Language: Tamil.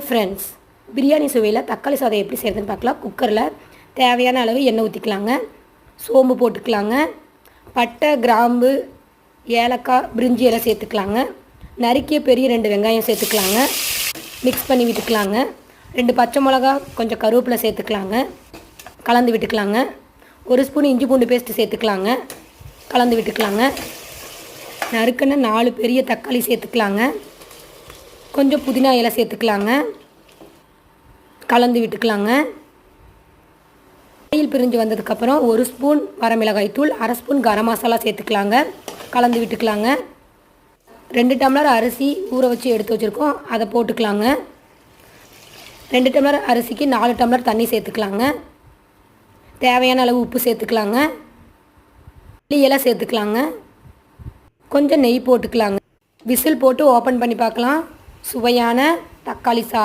ஃப்ரெண்ட்ஸ், பிரியாணி சுவையில் தக்காளி சாதம் எப்படி செய்கிறதுன்னு பார்க்கலாம். குக்கரில் தேவையான அளவு எண்ணெய் ஊற்றிக்கலாங்க. சோம்பு போட்டுக்கலாங்க. பட்டை, கிராம்பு, ஏலக்காய், பிரிஞ்சி எல்லாம் சேர்த்துக்கலாங்க. நறுக்கிய பெரிய 2 வெங்காயம் சேர்த்துக்கலாங்க. மிக்ஸ் பண்ணி விட்டுக்கலாங்க. 2 பச்சை மிளகா, கொஞ்சம் கருவேப்பிலை சேர்த்துக்கலாங்க. கலந்து விட்டுக்கலாங்க. 1 ஸ்பூன் இஞ்சி பூண்டு பேஸ்ட்டு சேர்த்துக்கலாங்க. கலந்து விட்டுக்கலாங்க. நறுக்குன்னு 4 பெரிய தக்காளி சேர்த்துக்கலாங்க. கொஞ்சம் புதினா இலை சேர்த்துக்கலாங்க. கலந்து விட்டுக்கலாங்க. ஆயில் பிரிஞ்சு வந்ததுக்கப்புறம் 1 ஸ்பூன் வரமிளகாய் தூள், 1/2 ஸ்பூன் கரம் மசாலா சேர்த்துக்கலாங்க. கலந்து விட்டுக்கலாங்க. 2 டம்ளர் அரிசி ஊற வச்சு எடுத்து வச்சுருக்கோம், அதை போட்டுக்கலாங்க. 2 டம்ளர் அரிசிக்கு 4 டம்ளர் தண்ணி சேர்த்துக்கலாங்க. தேவையான அளவு உப்பு சேர்த்துக்கலாங்க. மல்லி இலை சேர்த்துக்கலாங்க. கொஞ்சம் நெய் போட்டுக்கலாங்க. விசில் போட்டு ஓப்பன் பண்ணி பார்க்கலாம். சுவையான தக்காளி சாதம்